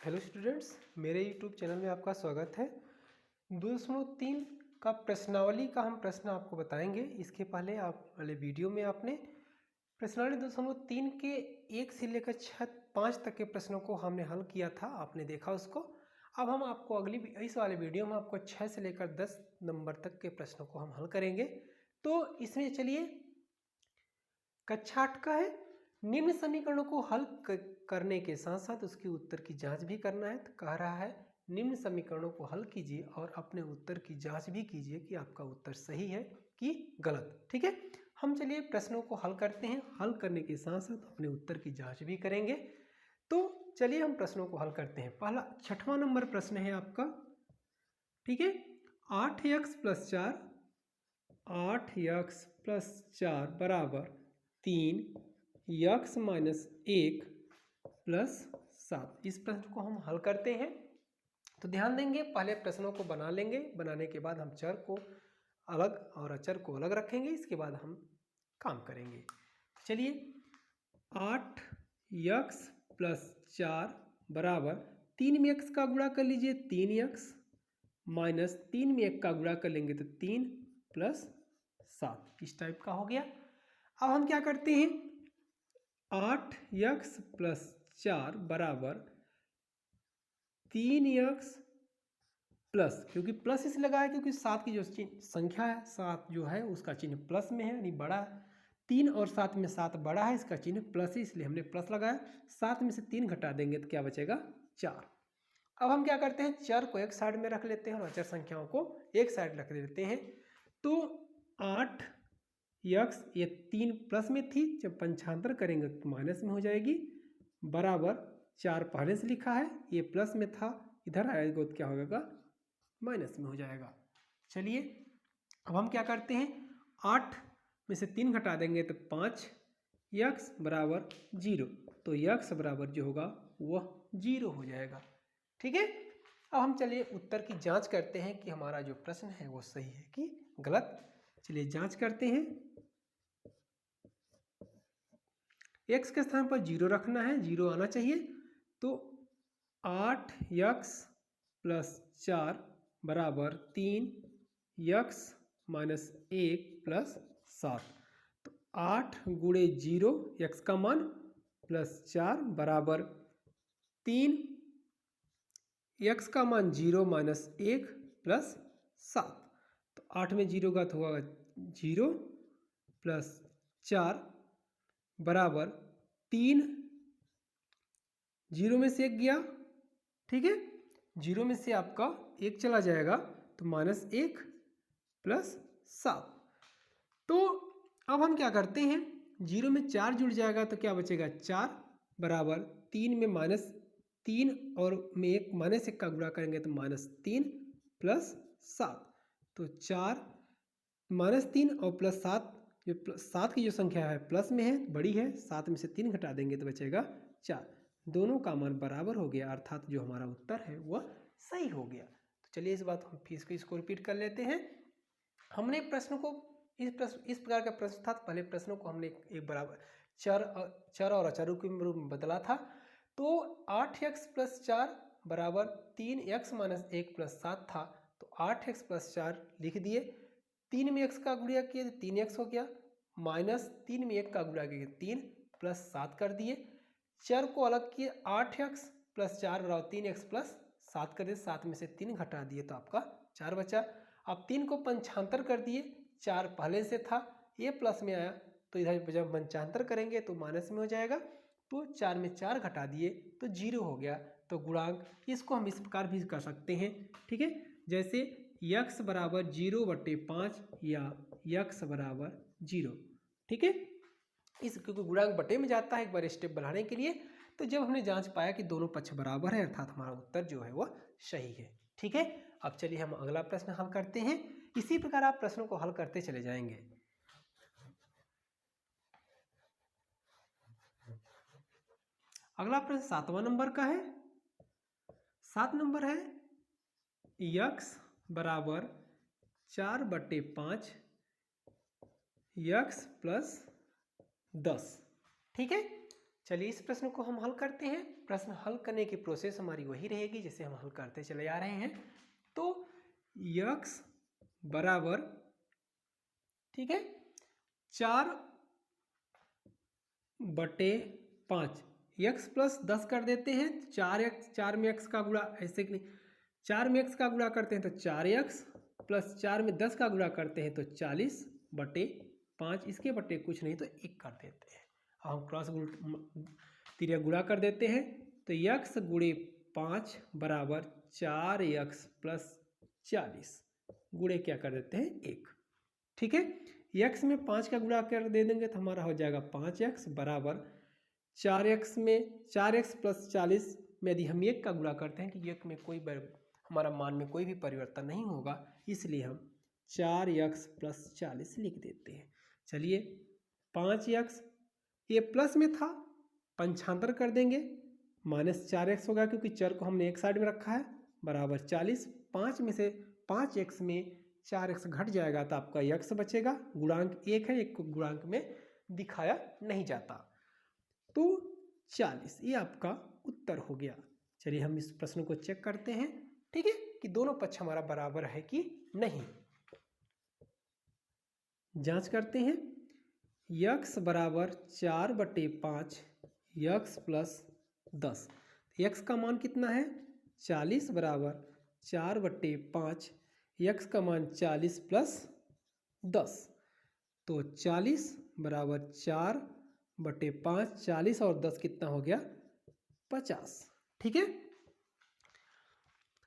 Hello students, मेरे YouTube channel में आपका स्वागत है। 2.3 का प्रश्नावली का हम प्रश्न आपको बताएंगे। इसके पहले आप वाले वीडियो में आपने प्रश्नावली 2.3 के 1 से लेकर 5 तक के प्रश्नों को हमने हल किया था, आपने देखा उसको। अब हम आपको इस वाले वीडियो में आपको 6 से लेकर 10 नंबर तक के प्रश्नों को हम हल करेंगे। तो इसमें चलिए, कक्षा 8 का है। निम्न समीकरणों को हल करने के साथ साथ उसके उत्तर की जांच भी करना है। तो कह रहा है निम्न समीकरणों को हल कीजिए और अपने उत्तर की जांच भी कीजिए कि आपका उत्तर सही है कि गलत। ठीक है, हम चलिए प्रश्नों को हल करते हैं। हल करने के साथ साथ अपने उत्तर की जांच भी करेंगे। तो चलिए हम प्रश्नों को हल करते हैं। पहला 6वां नंबर प्रश्न है आपका। ठीक है, 8x + 4 बराबर 3 x - 1 + 7। इस प्रश्न को हम हल करते हैं। तो ध्यान देंगे, पहले प्रश्नों को बना लेंगे। बनाने के बाद हम चर को अलग और अचर को अलग रखेंगे। इसके बाद हम काम करेंगे। चलिए, 8x + 4 बराबर 3 में x का गुणा कर लीजिए, 3x माइनस 3 में 1 का गुणा कर लेंगे तो 3 + 7। इस टाइप का हो गया। अब हम क्या करते हैं, 8x + 4 बराबर 3x प्लस, क्योंकि प्लस इसलिए लगा है क्योंकि 7 की जो संख्या है, 7 जो है उसका चिन्ह प्लस में है, यानी बड़ा। 3 और 7 में 7 बड़ा है, इसका चिन्ह प्लस है, इसलिए हमने प्लस लगाया। 7 में से 3 घटा देंगे तो क्या बचेगा, 4। अब हम क्या करते हैं, चर को एक साइड में रख लेते हैं और अचर संख्याओं को एक साइड रख देते हैं। तो 8x, ये 3 प्लस में थी, जब पंचांतर करेंगे तो माइनस में हो जाएगी, बराबर 4 पहले से लिखा है, ये प्लस में था, इधर आएगा तो क्या होगा, माइनस में हो जाएगा। चलिए, अब हम क्या करते हैं, 8 में से 3 घटा देंगे तो 5, x बराबर 0। तो x बराबर जो होगा वह 0 हो जाएगा। ठीक है, अब हम चलिए उत्तर की जांच करते हैं कि हमारा जो प्रश्न है वो सही है कि गलत। चलिए जांच करते हैं। x के स्थान पर 0 रखना है, 0 आना चाहिए। तो 8x + 4 बराबर 3x - 1 + 7। तो 8 गुणे 0, x का मान, +4 बराबर 3, x का मान 0 - 1 + 7। तो 8 में 0 का तो होगा 0 + 4 बराबर 3, 0 में से 1 गया। ठीक है, 0 में से आपका 1 चला जाएगा तो -1 + 7। तो अब हम क्या करते हैं, 0 में 4 जुड़ जाएगा तो क्या बचेगा, 4 बराबर 3 में -3 और में 1 -1 का गुणा करेंगे तो -3 + 7। तो 4 -3 और +7, जो 7 की जो संख्या है प्लस में है, बड़ी है, 7 में से 3 घटा देंगे तो बचेगा 4। दोनों का मान बराबर हो गया, अर्थात जो हमारा उत्तर है वह सही हो गया। तो चलिए इस बात हम फिर इसको रिपीट कर लेते हैं। हमने प्रश्न को इस प्रकार का प्रश्न था। पहले प्रश्नों को हमने एक बराबर चर और अचरों के रूप में बदला था। तो 8x + 4 बराबर 3x - 1 + 7 था। तो 8x + 4 लिख दिए, 3 में x का गुणा किए तो 3x हो गया, -3 में 1 का गुणा किए 3 + 7 कर दिए। चर को अलग किए, 8x + 4 बराबर 3x + 7 कर दिए, 7 में से 3 घटा दिए तो आपका 4 बचा। अब 3 को पंचांतर कर दिए, 4 पहले से था, ये प्लस में आया तो इधर जब पंचांतर करेंगे तो माइनस में हो जाएगा। तो 4 में 4 घटा दिए तो 0 हो गया। तो गुणांक, इसको हम इस प्रकार भी कर सकते हैं। ठीक है, जैसे x बराबर 0/5 या x बराबर 0। ठीक है, इस क्योंकि गुणांक बटे में जाता है एक बार स्टेप बढ़ाने के लिए। तो जब हमने जांच पाया कि दोनों पक्ष बराबर है, अर्थात हमारा उत्तर जो है वह सही है। ठीक है, अब चलिए हम अगला प्रश्न हल करते हैं। इसी प्रकार आप प्रश्नों को हल करते चले जाएंगे। अगला प्रश्न 7वां नंबर का है। 7 नंबर है, x बराबर 4/5 x + 10। ठीक है, चलिए इस प्रश्न को हम हल करते हैं। प्रश्न हल करने की प्रोसेस हमारी वही रहेगी जैसे हम हल करते चले आ रहे हैं। तो x बराबर, ठीक है, 4/5, x प्लस 10 कर देते हैं। 4x, 4 में x का गुणा, ऐसे कि नहीं, 4 में x का गुणा करते हैं तो 4x प्लस 4 में 10 का गुणा करते हैं तो 40/5, इसके बटे कुछ नहीं तो 1 कर देते हैं। अब हम क्रॉस तिरिया गुणा कर देते हैं तो x गुणे 5 बराबर 4x प्लस 40 गुणे क्या कर देते हैं 1, ठीक है। x में 5 का गुणा कर दे देंगे तो हमारा हो जाएगा 5x बराबर 4x में 4x प्लस 40 में यदि हम 1 का गुणा करते हैं कि 1 में कोई हमारा मान में कोई भी परिवर्तन नहीं होगा, इसलिए हम 4x प्लस 40 लिख देते हैं। चलिए 5x ये प्लस में था, पंचांतर कर देंगे, -4x होगा क्योंकि चर को हमने एक साइड में रखा है, बराबर 40। 5 में से 5x में 4x घट जाएगा तो आपका x बचेगा। गुणांक 1 है, एक को गुणांक में दिखाया नहीं जाता, तो 40 ये आपका उत्तर हो गया। चलिए हम इस प्रश्न को चेक करते हैं, ठीक है, कि दोनों पक्ष हमारा बराबर है कि नहीं। जांच करते हैं। x बराबर 4/5 x प्लस 10, x का मान कितना है 40 बराबर 4/5 x का मान 40 प्लस 10, तो 40 बराबर 4/5, 40 और 10 कितना हो गया 50, ठीक है।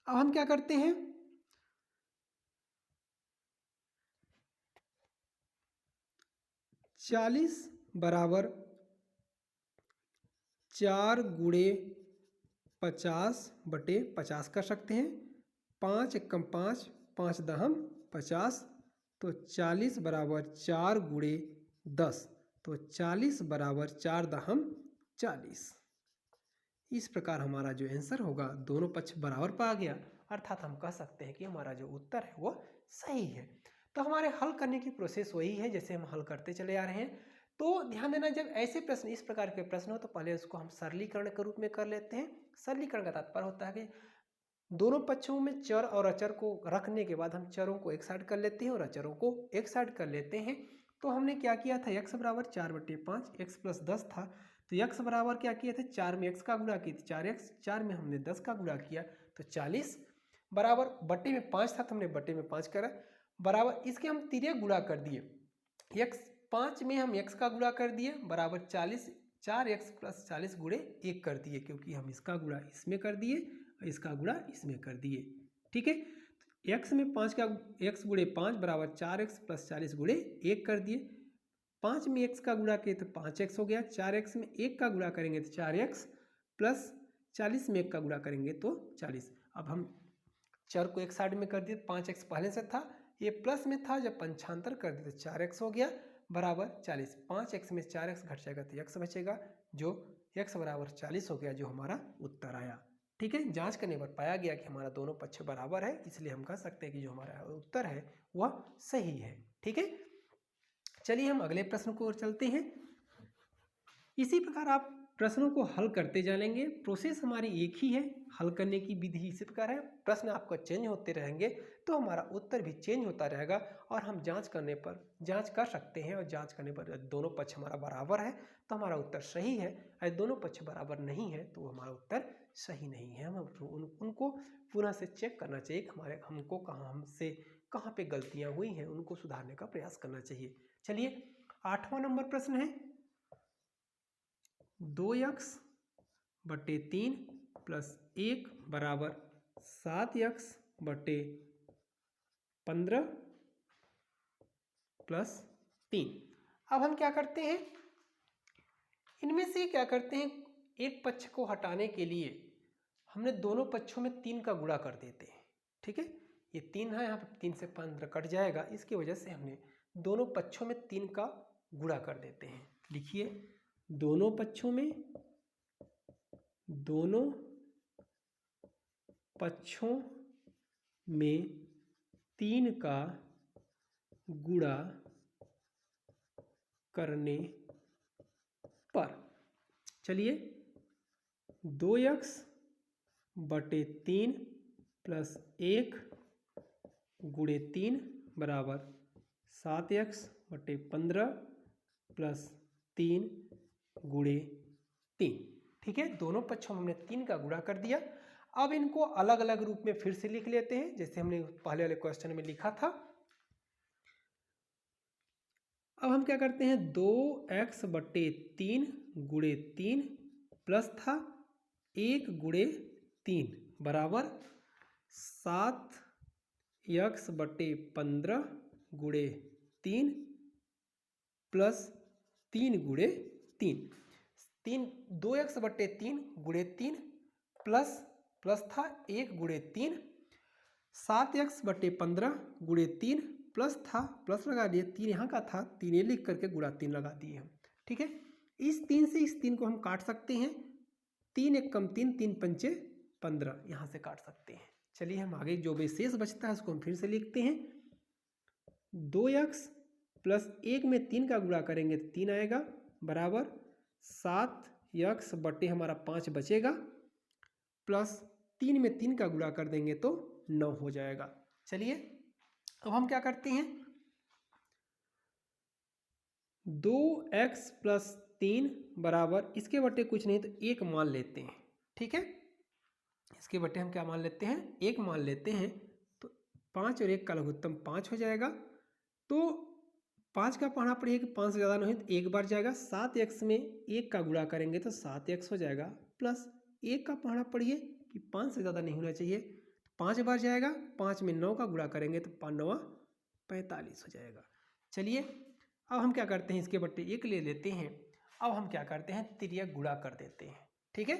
अब हम क्या करते हैं, चालीस बराबर 4 गुणे 50/50 कर सकते हैं। 5 एकम 5, 5 दहम 50, तो 40 बराबर 4 गुणे 10, तो 40 बराबर 4 दहम 40। इस प्रकार हमारा जो आंसर होगा दोनों पक्ष बराबर पा गया, अर्थात हम कह सकते हैं कि हमारा जो उत्तर है वो सही है। तो हमारे हल करने की प्रोसेस वही है जैसे हम हल करते चले आ रहे हैं। तो ध्यान देना, जब ऐसे प्रश्न, इस प्रकार के प्रश्न हो तो पहले उसको हम सरलीकरण के रूप में कर लेते हैं। सरलीकरण का तात्पर्य होता है कि दोनों पक्षों में चर और अचर को रखने के बाद हम चरों को एक साइड कर लेते हैं और अचरों को एक साइड कर लेते हैं। तो हमने क्या किया था, x बराबर 4/5 x प्लस 10 था, तो x बराबर क्या किए थे, 4 में x का गुणा किए थे 4x, 4 में हमने 10 का गुणा किया तो 40 बराबर बटे में 5 था तो हमने बटे में 5 करा, बराबर इसके हम तिर्यक गुणा कर दिए। x 5 में हम x का गुणा कर दिए बराबर 40, 4x प्लस 40 गुणे 1 कर दिए, क्योंकि हम इसका गुणा इसमें कर दिए और इसका गुणा इसमें कर दिए, ठीक है। x में 5 का x गुणे 5 बराबर 4x प्लस 40 गुणे 1 कर दिए। 5 में x का गुणा किए तो 5x हो गया, 4x में 1 का गुणा करेंगे तो 4x प्लस 40 में 1 का गुणा करेंगे तो 40। अब हम चर को एक साइड में कर दिए, 5x पहले से था, ये प्लस में था, जब पंचांतर कर दिए तो 4x हो गया बराबर 40। 5x में 4x घट जाएगा तो x बचेगा, जो x बराबर 40 हो गया, जो हमारा उत्तर आया, ठीक है। जांच करने पर पाया गया कि हमारा दोनों पक्ष बराबर है, इसलिए हम कह सकते हैं कि जो हमारा उत्तर है वह सही है, ठीक है। चलिए हम अगले प्रश्न को ओर चलते हैं। इसी प्रकार आप प्रश्नों को हल करते जाएंगे, प्रोसेस हमारी एक ही है, हल करने की विधि इसी प्रकार है। प्रश्न आपका चेंज होते रहेंगे तो हमारा उत्तर भी चेंज होता रहेगा, और हम जांच करने पर जांच कर सकते हैं, और जांच करने पर दोनों पक्ष हमारा बराबर है तो हमारा उत्तर सही है, और दोनों पक्ष बराबर नहीं है तो हमारा उत्तर सही नहीं है। हम उनको पुनः से चेक करना चाहिए, हमको हमसे कहाँ पे गलतियाँ हुई हैं, उनको सुधारने का प्रयास करना चाहिए। चलिए 8वां नंबर प्रश्न है, 2x/3 प्लस 1 बराबर 7x/15 प्लस 3। अब हम क्या करते हैं, इनमें से क्या करते हैं, एक पक्ष को हटाने के लिए हमने दोनों पक्षों में 3 का गुणा कर देते हैं, ठीक है। ये 3 है, यहाँ पर 3 से 15 कट जाएगा, इसकी वजह से हमने दोनों पक्षों में 3 का गुणा कर देते हैं। लिखिए, दोनों पक्षों में 3 का गुणा करने पर, चलिए 2x बटे 3 प्लस 1 गुणे 3 बराबर 7x बटे 15 प्लस 3 गुणे 3। ठीक है, दोनों पक्षों में हमने 3 का गुणा कर दिया। अब इनको अलग अलग रूप में फिर से लिख लेते हैं, जैसे हमने पहले वाले क्वेश्चन में लिखा था। अब हम क्या करते हैं, 2x बटे 3 गुणे 3 प्लस था 1 गुणे 3 बराबर 7x बटे 15 गुणे 3 प्लस 3 गुणे 3। 2x बटे 3 गुणे 3 प्लस था 1 गुणे 3, 7x बटे 15 गुणे 3 प्लस था, प्लस लगा दिए, 3 यहाँ का था, 3 ये लिख करके गुणा 3 लगा दिए हम। ठीक है, इस 3 से इस 3 को हम काट सकते हैं, 3 एक कम 3, 3 पंचे 15, यहाँ से काट सकते हैं। चलिए हम आगे जो भी शेष बचता है उसको हम फिर से लिखते हैं। 2x प्लस 1 में 3 का गुणा करेंगे तो 3 आएगा बराबर 7x बटे हमारा 5 बचेगा, प्लस 3 में 3 का गुणा कर देंगे तो 9 हो जाएगा। चलिए अब हम क्या करते हैं, 2x प्लस 3 बराबर इसके बटे कुछ नहीं तो 1 मान लेते हैं। ठीक है, इसके बटे हम क्या मान लेते हैं, 1 मान लेते हैं, तो 5 और 1 का लघुत्तम 5 हो जाएगा। तो 5 का पढ़ना पड़ेगा कि 5 से ज़्यादा नहीं तो 1 बार जाएगा, 7x में 1 का गुणा करेंगे तो 7x हो जाएगा, प्लस 1 का पढ़ना पड़िए कि 5 से ज़्यादा नहीं होना चाहिए, 5 बार जाएगा, 5 में 9 का गुणा करेंगे तो 5 9 45 हो जाएगा। चलिए अब हम क्या करते हैं, इसके बट्टे 1 ले लेते हैं। अब हम क्या करते हैं, तिर्यक गुणा कर देते हैं। ठीक है,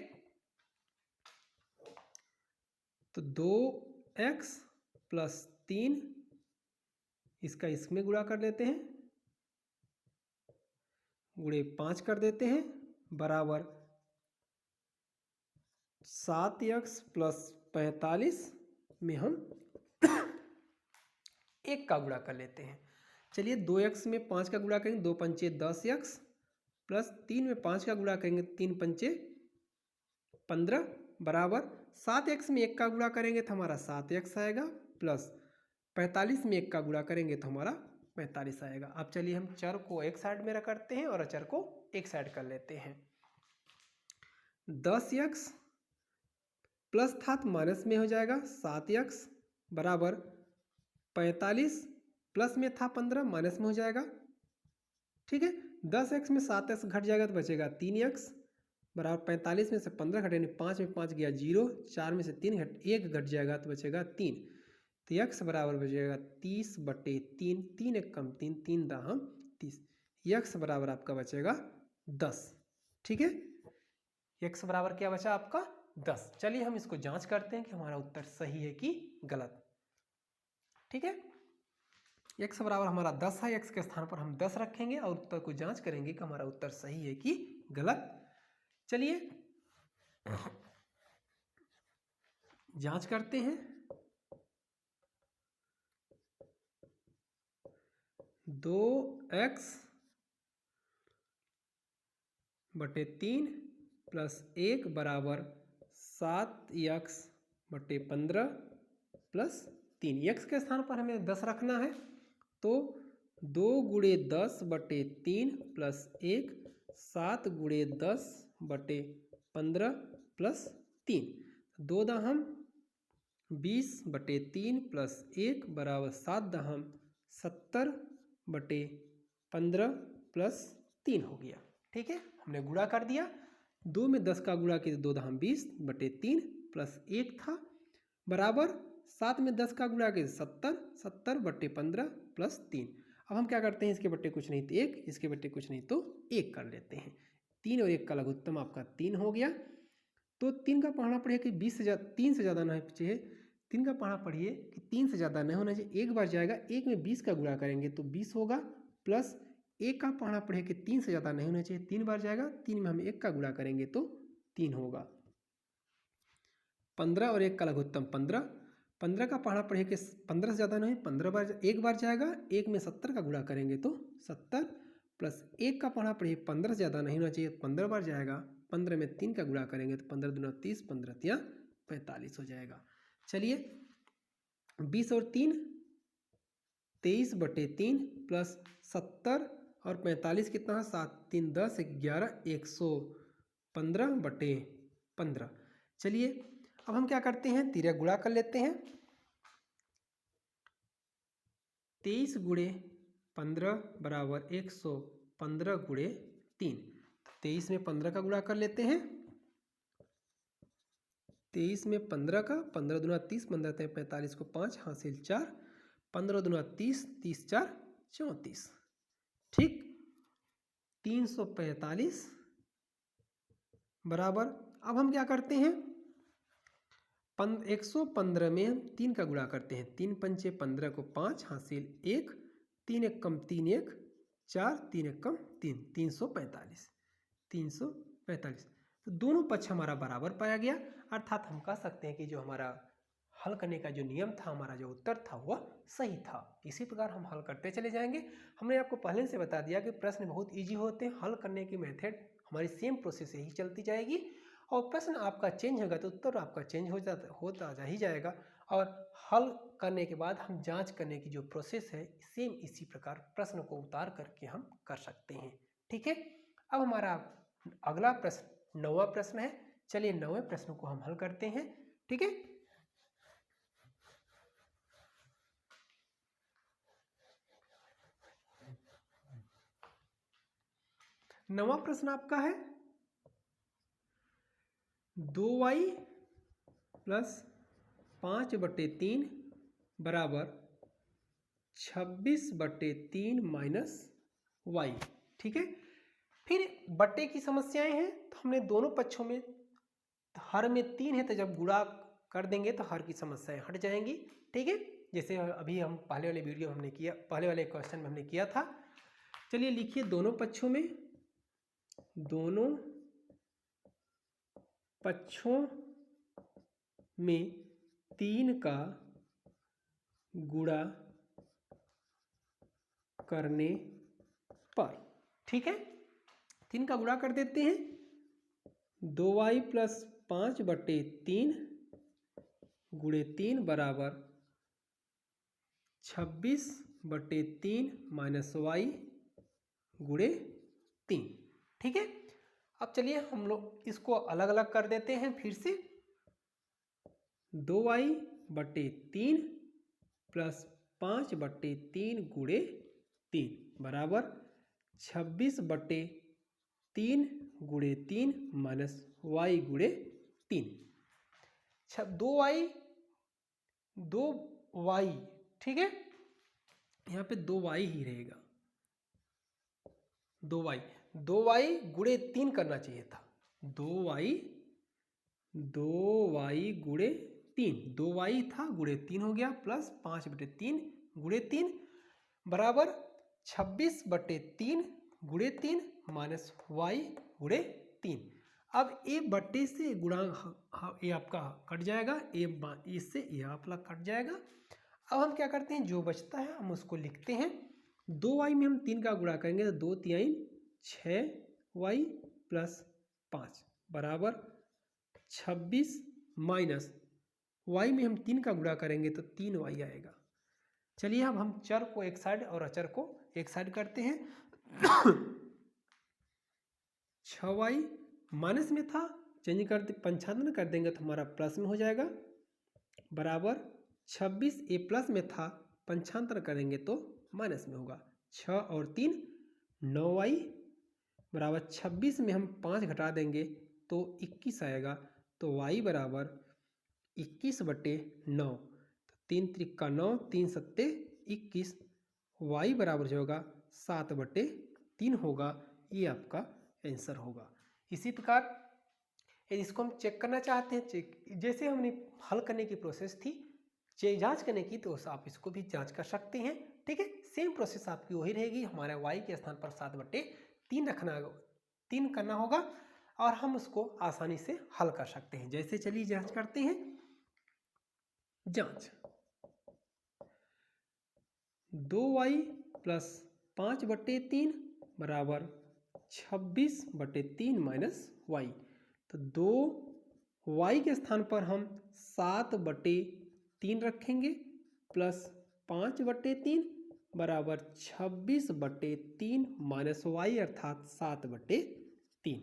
तो 2x प्लस 3 इसका इसमें गुणा कर लेते हैं, गुणे 5 कर देते हैं बराबर 7x प्लस 45 में हम 1 का गुणा कर लेते हैं। चलिए 2x में 5 का गुणा करेंगे, 2 पंचे 10x, प्लस 3 में 5 का गुणा करेंगे, 3 पंचे 15 बराबर 7x में 1 का गुणा करेंगे तो हमारा 7x आएगा, प्लस 45 में 1 का गुणा करेंगे तो हमारा 45 आएगा। अब चलिए हम चर को एक साइड में रखते हैं और अचर को एक साइड कर लेते हैं। 10x प्लस था तो माइनस में हो जाएगा, 7x बराबर 45 प्लस में था 15 माइनस में हो जाएगा। ठीक है, 10x में 7x घट जाएगा तो बचेगा 3x बराबर 45 में से 15 घटेंगे, 5 में 5 गया 0, 4 में से 3 1 घट जाएगा तो बचेगा 3, तो x बराबर बचेगा 30 बटे 3, 3 एक कम 3, 3 दाहम 30, x बराबर आपका बचेगा 10। ठीक है, x बराबर क्या बचा आपका 10। चलिए हम इसको जांच करते हैं कि हमारा उत्तर सही है कि गलत। ठीक है, x बराबर हमारा 10 है, x के स्थान पर हम 10 रखेंगे और उत्तर को जांच करेंगे कि हमारा उत्तर सही है कि गलत। चलिए जांच करते हैं। 2x बटे 3 प्लस 1 बराबर 7x बटे 15 प्लस 3, x के स्थान पर हमें 10 रखना है, तो 2 गुणे 10 बटे 3 प्लस 1, 7 गुणे 10 बटे 15 प्लस 3, 2 दाहम 20 बटे 3 प्लस 1 बराबर 7 दाहम 70 बटे 15 प्लस 3 हो गया। ठीक है, हमने गुणा कर दिया, 2 में 10 का गुणा किया, 2 दाहम 20 बटे 3 प्लस 1 था बराबर 7 में 10 का गुणा किया 70, 70 बटे 15 प्लस 3। अब हम क्या करते हैं, इसके बट्टे कुछ नहीं तो 1, इसके बट्टे कुछ नहीं तो 1 कर लेते हैं। 3 और 1 का लघुत्तम आपका 3 हो गया, तो 3 का पढ़ना पड़िए कि 20 से ज़्यादा 3 से ज़्यादा नहीं चाहिए, 3 का पढ़ना पड़िए कि 3 से ज़्यादा नहीं होना चाहिए, 1 बार जाएगा, 1 में 20 का गुणा करेंगे तो 20 होगा, प्लस 1 का पढ़ना पड़िए कि 3 से ज़्यादा नहीं होना चाहिए, 3 बार जाएगा, 3 में हम 1 का गुणा करेंगे तो 3 होगा। 15 और 1 का लघुत्तम 15, 15 का पढ़ना पड़ेगा कि 15 से ज़्यादा नहीं, 15 बार 1 बार जाएगा, 1 में 70 का गुणा करेंगे तो 70, प्लस 1 का पढ़ना पड़ेगा 15 से ज़्यादा नहीं होना चाहिए, 15 बार जाएगा, 15 में 3 का गुणा करेंगे तो 15 दूना 30, 15 तिया 45 हो जाएगा। चलिए 20 और 3 23/3 प्लस 70 और 45 कितना है 7 3 10 11 115/15। चलिए अब हम क्या करते हैं, तिर्यक गुणा कर लेते हैं। 23 गुणे 15 बराबर 115 गुणे 3। 23 में 15 का गुणा कर लेते हैं। 23 में 15 का, 15 दूना 30, 15 तिया 45 को 5 हासिल 4, 15 दूना 30, 30 4 34, ठीक 345 बराबर। अब हम क्या करते हैं, 115 में हम 3 का गुणा करते हैं। 3 पंचे 15 को 5 हासिल 1, 3 एक कम 3 1 4, 3 एक कम 3, 345 345। तो दोनों पक्ष हमारा बराबर पाया गया, अर्थात हम कह सकते हैं कि जो हमारा हल करने का जो नियम था, हमारा जो उत्तर था वह सही था। इसी प्रकार हम हल करते चले जाएंगे। हमने आपको पहले से बता दिया कि प्रश्न बहुत इजी होते हैं, हल करने की मेथड हमारी सेम प्रोसेस यही चलती जाएगी, और प्रश्न आपका चेंज होगा तो उत्तर आपका चेंज होता जा ही जाएगा। और हल करने के बाद हम जांच करने की जो प्रोसेस है, सेम इसी प्रकार प्रश्न को उतार करके हम कर सकते हैं। ठीक है, अब हमारा अगला प्रश्न 9वां प्रश्न है। चलिए 9वें प्रश्न को हम हल करते हैं। ठीक है, नवा प्रश्न आपका है 2y प्लस 5/3 बराबर 26/3 माइनस y। ठीक है, फिर बट्टे की समस्याएं हैं, तो हमने दोनों पक्षों में, हर में 3 है तो जब गुणा कर देंगे तो हर की समस्याएं हट जाएंगी। ठीक है, जैसे अभी हम पहले वाले वीडियो में हमने किया, पहले वाले क्वेश्चन में हमने किया था। चलिए लिखिए, दोनों पक्षों में 3 का गुणा करने पर, ठीक है 3 का गुणा कर देते हैं। 2y प्लस 5/3 गुणे 3 बराबर 26/3 माइनस y गुणे 3। ठीक है, अब चलिए हम लोग इसको अलग अलग कर देते हैं फिर से। 2y/3 प्लस 5/3 गुणे 3 बराबर 26/3 गुणे 3 माइनस y गुणे 3। 2y, ठीक है, यहाँ पे 2y ही रहेगा। 2y गुणे 3 करना चाहिए था। 2y गुणे 3, 2y था गुणे 3 हो गया, प्लस 5/3 गुणे 3 बराबर 26/3 गुणे 3 माइनस y गुणे 3। अब ए बट्टे से गुणा ये आपका कट जाएगा, इससे ये आपका कट जाएगा। अब हम क्या करते हैं, जो बचता है हम उसको लिखते हैं। 2y में हम 3 का गुणा करेंगे तो 2 3 6y प्लस 5 बराबर 26 माइनस y में हम 3 का गुणा करेंगे तो 3y आएगा। चलिए अब हम चर को एक साइड और अचर को एक साइड करते हैं। 6y माइनस में था, चेंज करते पंचांतन कर देंगे तो हमारा प्लस में हो जाएगा, बराबर 26 ए प्लस में था, पंचांतन करेंगे तो माइनस में होगा। 6 और 3 9y बराबर 26 में हम 5 घटा देंगे तो 21 आएगा, तो y बराबर 21/9। तो 3 त्रिका 9, 3 सत्ते 21, y बराबर जो होगा 7/3 होगा। ये आपका आंसर होगा। इसी प्रकार इसको हम चेक करना चाहते हैं, जैसे हमने हल करने की प्रोसेस थी जांच करने की, तो आप इसको भी जांच कर सकते हैं। ठीक है, सेम प्रोसेस आपकी वही रहेगी। हमारे y के स्थान पर 7/3 3 करना होगा और हम उसको आसानी से हल कर सकते हैं। जैसे चलिए जांच करते हैं। जांच 2y प्लस 5/3 बराबर 26/3 माइनस y। तो 2y के स्थान पर हम 7/3 रखेंगे प्लस 5/3 बराबर 26/3 माइनस y अर्थात 7/3।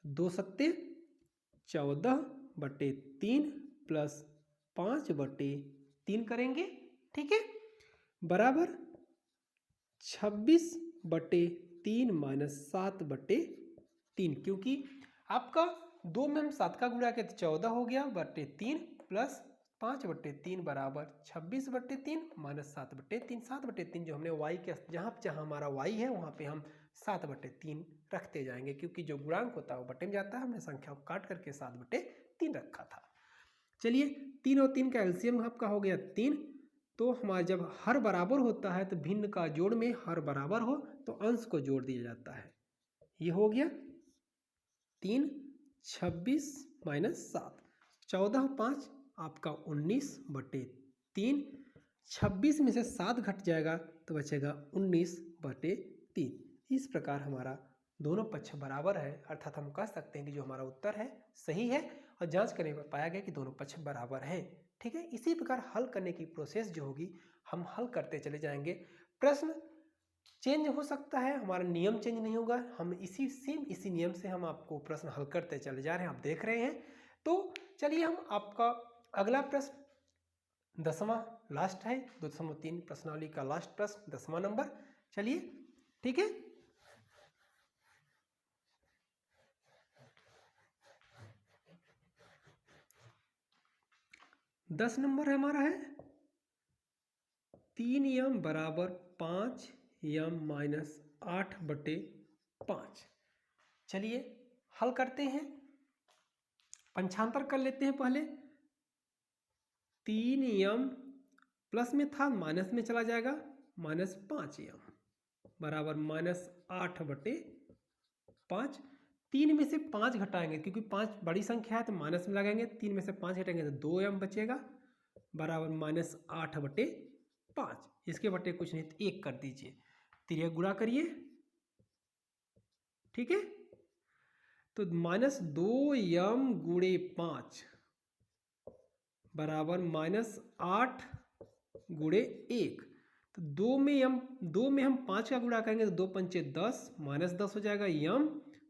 2 सत्ते 14/3 प्लस 5/3 करेंगे, ठीक है, बराबर 26/3 माइनस 7/3, क्योंकि आपका 2 में हम 7 का गुणा किया तो 14 हो गया बटे 3 प्लस 5/3 बराबर 26/3 माइनस 7/3। 7/3 जो हमने y के जहाँ जहाँ हमारा y है वहाँ पे हम 7/3 रखते जाएंगे, क्योंकि जो गुणांक होता है वो बटे में जाता है। हमने संख्या को काट करके 7/3 रखा था। चलिए 3 और 3 का एलसीएम आपका हो गया 3। तो हमारा जब हर बराबर होता है तो भिन्न का जोड़ में हर बराबर हो तो अंश को जोड़ दिया जाता है। ये हो गया 3 26 माइनस 7, 14 5 आपका 19/3। 26 में से 7 घट जाएगा तो बचेगा 19/3। इस प्रकार हमारा दोनों पक्ष बराबर है, अर्थात हम कह सकते हैं कि जो हमारा उत्तर है सही है और जांच करने पर पाया गया कि दोनों पक्ष बराबर हैं, ठीक है। इसी प्रकार हल करने की प्रोसेस जो होगी हम हल करते चले जाएंगे। प्रश्न चेंज हो सकता है, हमारा नियम चेंज नहीं होगा। हम इसी नियम से हम आपको प्रश्न हल करते चले जा रहे हैं, आप देख रहे हैं। तो चलिए हम आपका अगला प्रश्न 10वां लास्ट है, 2.3 प्रश्नावली का लास्ट प्रश्न 10वां नंबर। चलिए ठीक है, 10 नंबर हमारा है 3m बराबर 5m माइनस 8/5। चलिए हल करते हैं, पंचांतर कर लेते हैं पहले। 3m प्लस में था माइनस में चला जाएगा, माइनस 5m बराबर माइनस 8/5। 3 में से 5 घटाएंगे क्योंकि 5 बड़ी संख्या है तो माइनस में लगाएंगे। 3 में से 5 घटाएंगे तो 2m बचेगा बराबर माइनस 8/5। इसके बटे कुछ नहीं तो 1 कर दीजिए, तिर्यक गुणा करिए, ठीक है। तो माइनस 2m गुणे 5 बराबर माइनस 8 गुणे 1। तो 2 में हम 5 का गुणा करेंगे तो 2 पंचे 10 माइनस 10 हो जाएगा, m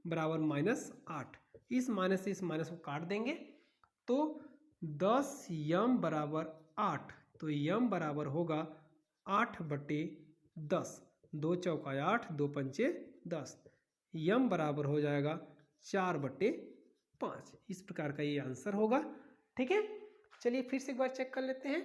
बराबर माइनस 8। इस माइनस से इस माइनस को काट देंगे तो 10m बराबर 8। तो m बराबर होगा 8/10। 2 चौका 8, 2 पंचे 10, m बराबर हो जाएगा 4/5। इस प्रकार का ये आंसर होगा, ठीक है। चलिए फिर से एक बार चेक कर लेते हैं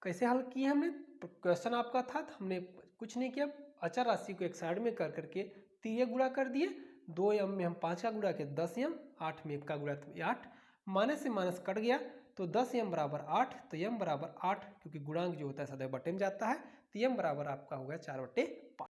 कैसे हल किए हमने। क्वेश्चन आपका था तो हमने कुछ नहीं किया, अचर राशि को एक साइड में कर करके तिर्यक गुणा कर दिए। 2m में हम 5 का गुणा किया 10m, 8 में 1 का गुणा 8, माइनस से माइनस कट गया तो 10m बराबर 8। तो m बराबर 8, क्योंकि गुणांक जो होता है सदैव बटे में जाता है, तो m बराबर आपका हो गया 4/5।